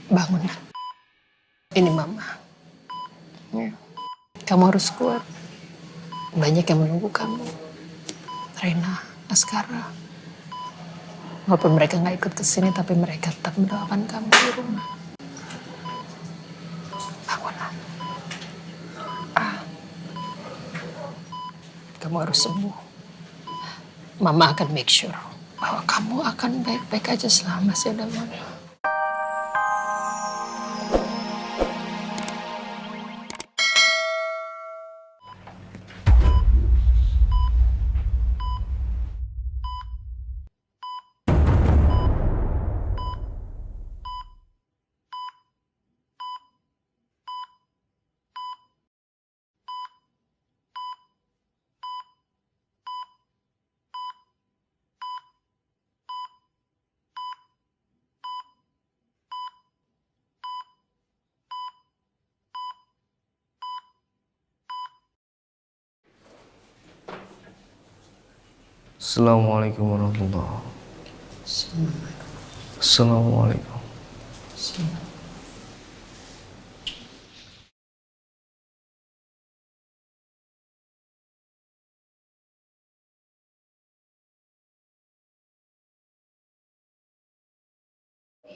Bangun. Ini mama. Ya. Kamu harus kuat. Banyak yang menunggu kamu. Rena, Askara. Walaupun mereka nggak ikut ke sini, tapi mereka tetap mendoakan kamu di rumah. Bangunlah. Kamu harus sembuh. Mama akan make sure bahwa kamu akan baik-baik aja selama masih ada mama. Assalamualaikum warahmatullahi wabarakatuh. Assalamualaikum.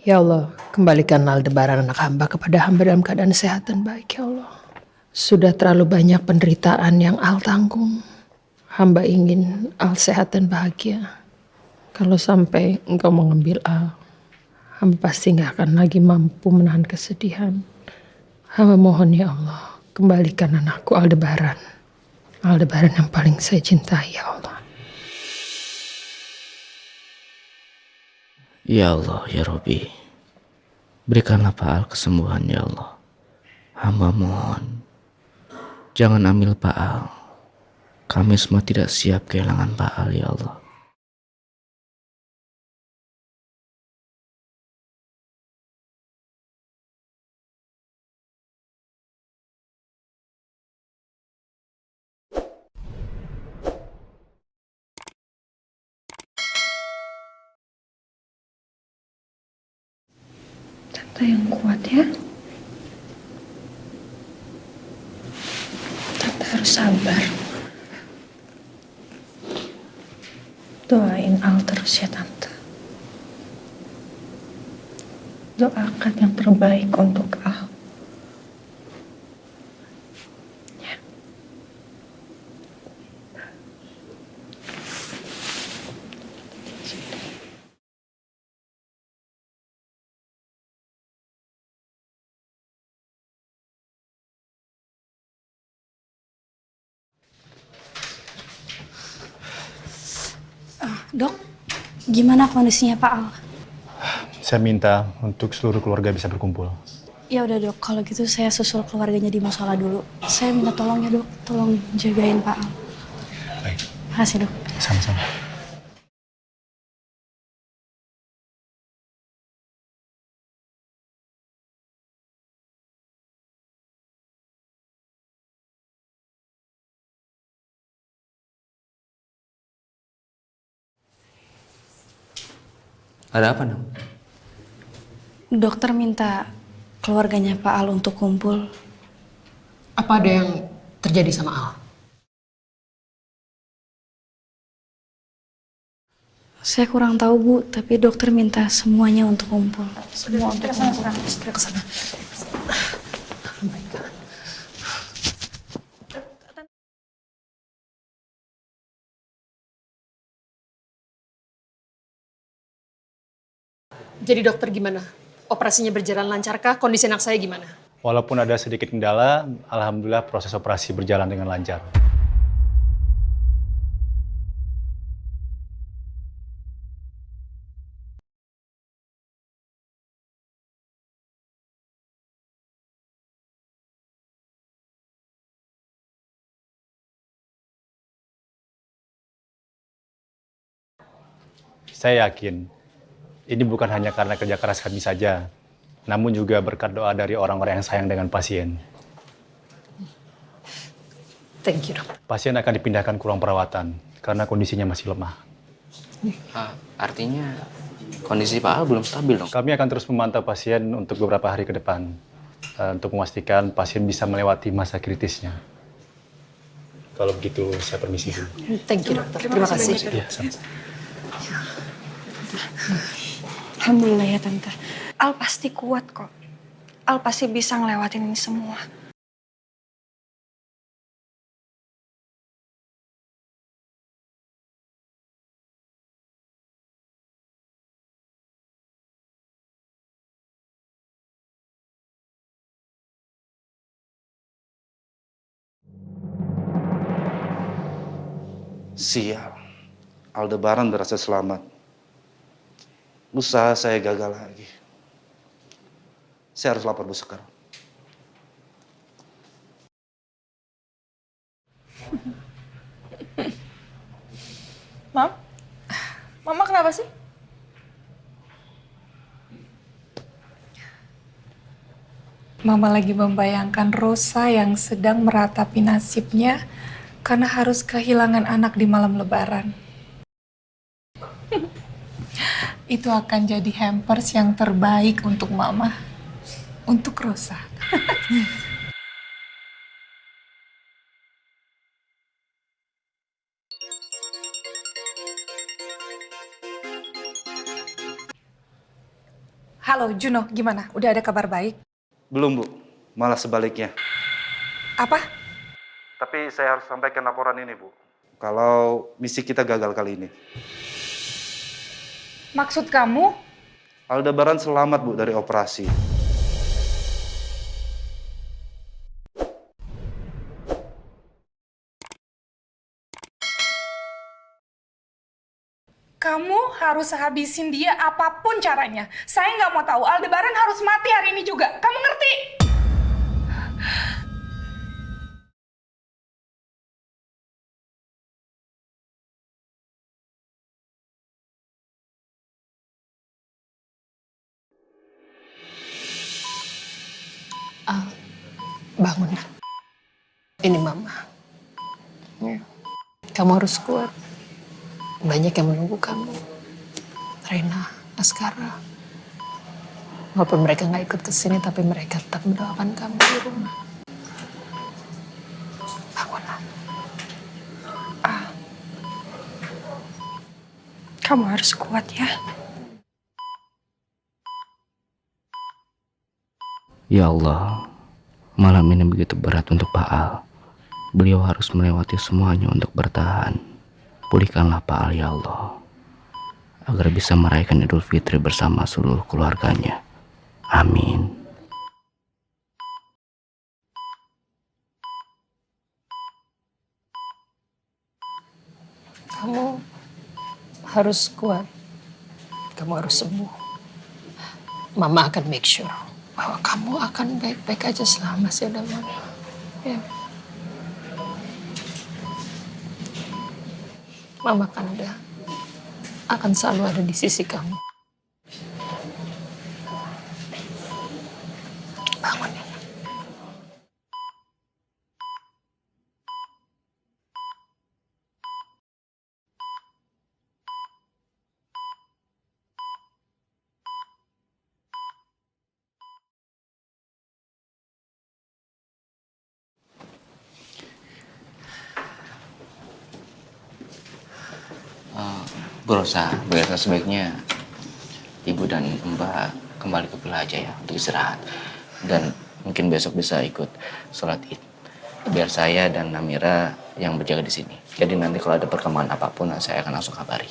Ya Allah, kembalikan Aldebaran anak hamba kepada hamba dalam keadaan sehat dan baik, ya Allah. Sudah terlalu banyak penderitaan yang Al tanggung. Hamba ingin Al sehat dan bahagia. Kalau sampai engkau mengambil Al, hamba pasti nggak akan lagi mampu menahan kesedihan. Hamba mohon ya Allah, kembalikan anakku Aldebaran. Aldebaran yang paling saya cintai, ya Allah. Ya Allah, ya Robbi, berikanlah Pak Al kesembuhan ya Allah. Hamba mohon, jangan ambil Pak Al. Kami semua tidak siap kehilangan Pak Al ya Allah. Tante yang kuat ya. Tante harus sabar. Doain Al terus ya Tante. Doakan yang terbaik untuk Al. Ya. Dok, gimana kondisinya Pak Al? Saya minta untuk seluruh keluarga bisa berkumpul. Ya udah dok, kalau gitu saya susul keluarganya di musola dulu. Saya minta tolong ya dok, tolong jagain Pak Al. Baik, Makasih dok. sama-sama. Ada apa dong? Dokter minta keluarganya Pak Al untuk kumpul. Apa ada yang terjadi sama Al? Saya kurang tahu Bu, tapi dokter minta semuanya untuk kumpul. Semua untuk kumpul. Kesana. Jadi dokter gimana? Operasinya berjalan lancarkah? Kondisi anak saya gimana? Walaupun ada sedikit kendala, alhamdulillah proses operasi berjalan dengan lancar. Saya yakin ini bukan hanya karena kerja keras kami saja, namun juga berkat doa dari orang-orang yang sayang dengan pasien. Thank you, dokter. Pasien akan dipindahkan ke ruang perawatan karena kondisinya masih lemah. Artinya Kondisi Pak Al belum stabil dong. Kami akan terus memantau pasien untuk beberapa hari ke depan untuk memastikan pasien bisa melewati masa kritisnya. Kalau begitu saya permisi dulu. Thank you dokter. Terima kasih. Iya, sama-sama. Alhamdulillah ya Tante. Al pasti kuat kok. Al pasti bisa ngelewatin ini semua. Sial, Aldebaran berhasil selamat. Usaha saya gagal lagi. Saya harus lapor Bu Sekar. Mam? Mama kenapa sih? Mama lagi membayangkan Rosa yang sedang meratapi nasibnya karena harus kehilangan anak di malam Lebaran. Itu akan jadi hampers yang terbaik untuk Mama, untuk Rosa. Halo Juno, gimana? Udah ada kabar baik? Belum Bu, malah sebaliknya. Apa? Tapi saya harus sampaikan laporan ini Bu. Kalau misi kita gagal kali ini. Maksud kamu? Aldebaran selamat Bu dari operasi. Kamu harus habisin dia apapun caranya. Saya nggak mau tahu, Aldebaran harus mati hari ini juga. Kamu ngerti? Al, bangun. Ini Mama. Ya. Kamu harus kuat. Banyak yang menunggu kamu. Rena, Askara. Walaupun mereka nggak ikut ke sini, tapi mereka tetap mendoakan kamu di rumah. Bangunlah. Kamu harus kuat ya. Ya Allah, malam ini begitu berat untuk Pak Al. Beliau harus melewati semuanya untuk bertahan. Pulihkanlah Pak Al ya Allah, agar bisa merayakan Idul Fitri bersama seluruh keluarganya. Amin. Kamu harus kuat. Kamu harus sembuh. Mama akan make sure bahwa kamu akan baik-baik aja selama masih ada Mama. Ya. Mama akan selalu ada di sisi kamu. Bangun ya. Bu Rosa, sebaiknya Ibu dan Mbak kembali ke villa aja ya untuk istirahat. Dan mungkin besok bisa ikut sholat Id. Biar saya dan Namira yang berjaga di sini. Jadi nanti kalau ada perkembangan apapun, saya akan langsung kabari.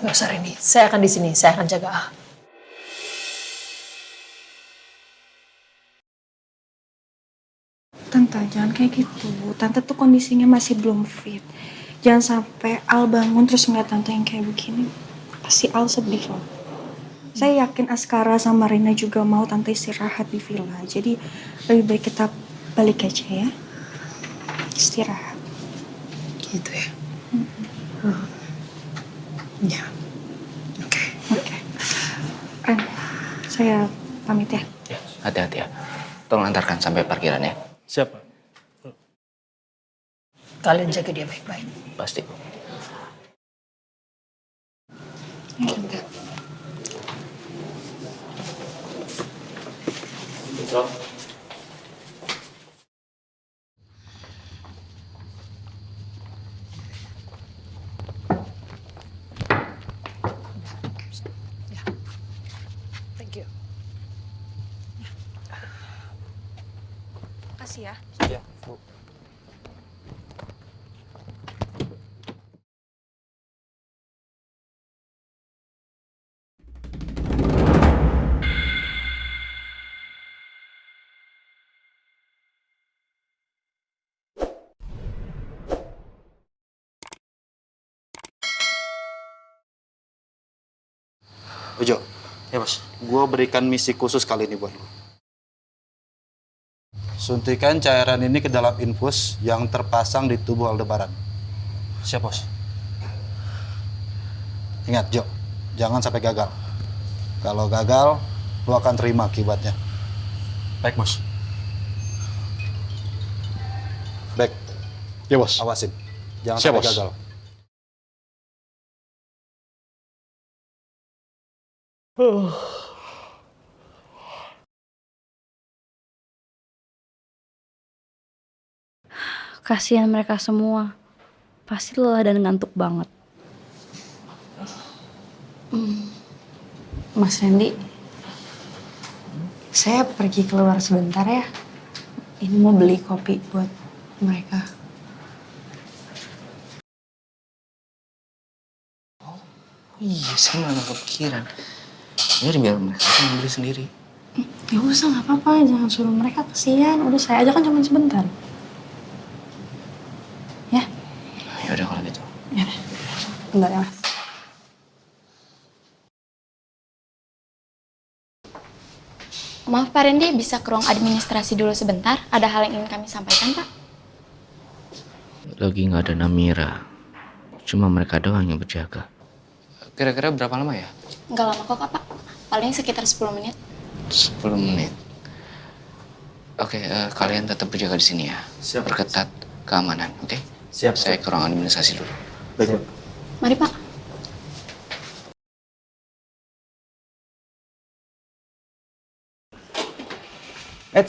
Gak usah Rini, saya akan di sini, saya akan jaga Al. Tante, jangan kayak gitu. Tante tuh kondisinya masih belum fit. Jangan sampai Al bangun terus ngeliat Tante yang kayak begini. Pasti Al sedih loh. Saya yakin Askara sama Rina juga mau Tante istirahat di villa. Jadi lebih baik kita balik aja ya. Istirahat. Gitu ya. Ya. Oke. Ren, saya pamit ya. Ya, hati-hati ya. Tolong antarkan sampai parkiran ya. Siapa? Kalian jaga dia baik-baik. Pasti. Enggak. Thank you. Makasih ya. Ya, Bu. Ujo, Ya, Bos. gue berikan misi khusus kali ini buat lo. Suntikan cairan ini ke dalam infus yang terpasang di tubuh Aldebaran. Siap, Bos. Ingat, Jo, jangan sampai gagal. Kalau gagal, lo akan terima akibatnya. Baik, Bos. Baik, Ya, Bos. awasin. Jangan Siap, sampai Bos. gagal. Kasihan mereka semua. Pasti lelah dan ngantuk banget. Mas Randy, saya pergi keluar sebentar ya. Ini mau beli kopi buat mereka. Iya, saya malah gak kepikiran. Biar mereka akan beli sendiri. Ya usah, nggak apa-apa. Jangan suruh mereka, kasihan. Udah, saya aja kan cuma sebentar. Ya, Ya udah kalau gitu. ya. Bentar ya, Mas. Maaf Pak Randy, bisa ke ruang administrasi dulu sebentar? Ada hal yang ingin kami sampaikan, Pak. Lagi nggak ada Namira. Cuma mereka doang yang berjaga. Kira-kira berapa lama ya? Nggak lama kok, Pak. Paling sekitar 10 menit. 10 menit. Oke, kalian tetap berjaga di sini ya. Siap. Perketat keamanan, oke? Siap. Saya ke ruang administrasi dulu. Baik, Bu. Mari, Pak.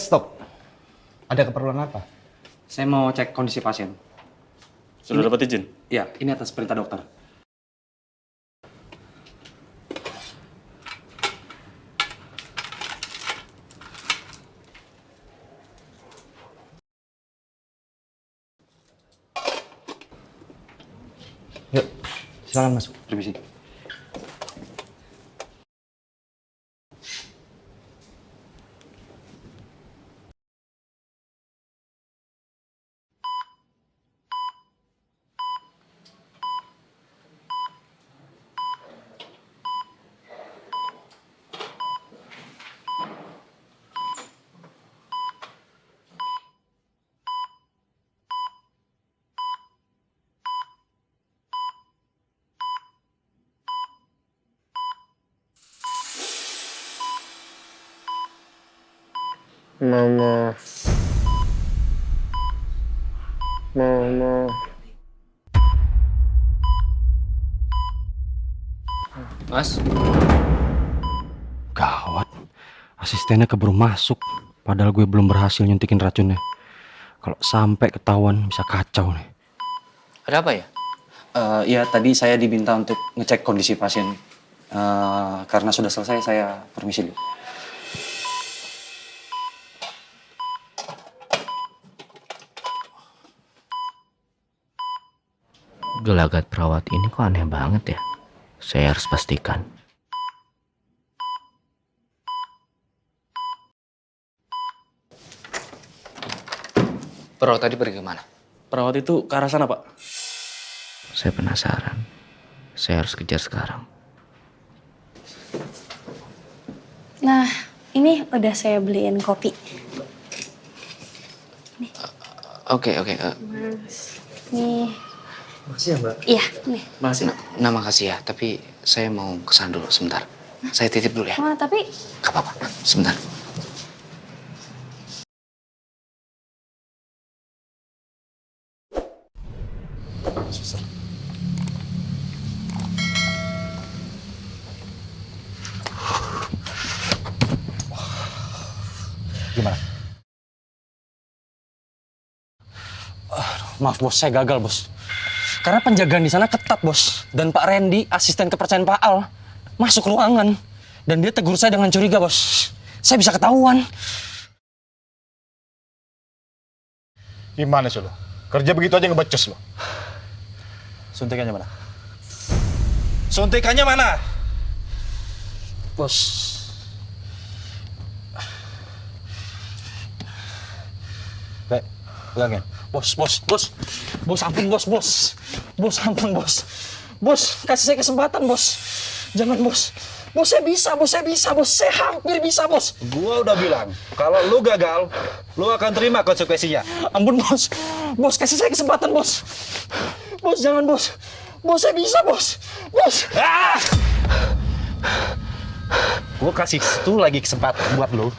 Stop. Ada keperluan apa? Saya mau cek kondisi pasien. Sudah dapat izin? Ya, ini atas perintah dokter. Yuk, silakan masuk. Permisi. Mama. Mas, Gawat. Asistennya keburu masuk. Padahal gue belum berhasil nyuntikin racunnya. Kalau sampai ketahuan bisa kacau nih. ada apa ya? Ya, tadi saya diminta untuk ngecek kondisi pasien. Karena sudah selesai, saya permisi dulu. Gelagat perawat ini kok aneh banget ya? Saya harus pastikan. Perawat tadi pergi kemana? Perawat itu ke arah sana, Pak. Saya penasaran. Saya harus kejar sekarang. Nah, ini udah saya beliin kopi. Oke. Mas, nih. Makasih ya, Mbak. Iya, nih. Makasih ya, tapi saya mau kesana dulu sebentar. Saya titip dulu ya. Oh, tapi Gak apa-apa, sebentar. Suster. Maaf bos, saya gagal bos. Karena penjagaan di sana ketat bos. Dan Pak Randy, asisten kepercayaan Pak Al, masuk ruangan. Dan dia tegur saya dengan curiga bos. Saya bisa ketahuan. Gimana sih lo? Kerja begitu aja ngebecos lo. Suntikannya mana? Suntikannya mana? Bos. Baik, pegangin. Bos ampun bos. Bos ampun bos. Bos, kasih saya kesempatan bos. Jangan bos. Bos saya bisa bos. Saya hampir bisa bos. Gua udah bilang, kalau lu gagal, lu akan terima konsekuensinya. Ampun bos. Bos kasih saya kesempatan bos. Bos jangan bos. Bos saya bisa bos. Bos. Ah! Gua kasih satu lagi kesempatan buat lu.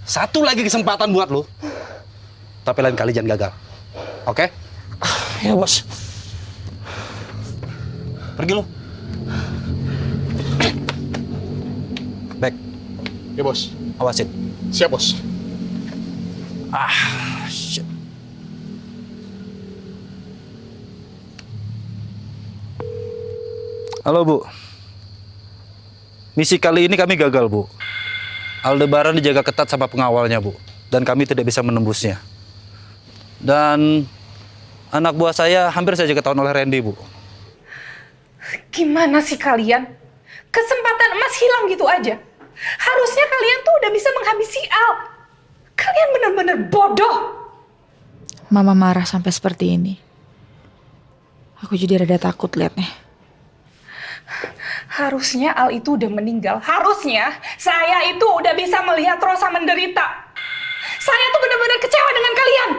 Satu lagi kesempatan buat lu. Tapi lain kali jangan gagal. Oke? Ya bos. Pergi lu. Baik, Ya bos. awasin. Siap bos. Shit. Halo Bu. Misi kali ini kami gagal Bu. Aldebaran dijaga ketat sama pengawalnya Bu. Dan kami tidak bisa menembusnya. Dan anak buah saya hampir saja ketahuan oleh Randy Bu. Gimana sih kalian? Kesempatan emas hilang gitu aja. Harusnya kalian tuh udah bisa menghabisi Al. Kalian benar-benar bodoh. Mama marah sampai seperti ini. Aku jadi rada takut liatnya. Harusnya Al itu udah meninggal. Harusnya saya itu udah bisa melihat Rosa menderita. Saya tuh benar-benar kecewa dengan kalian.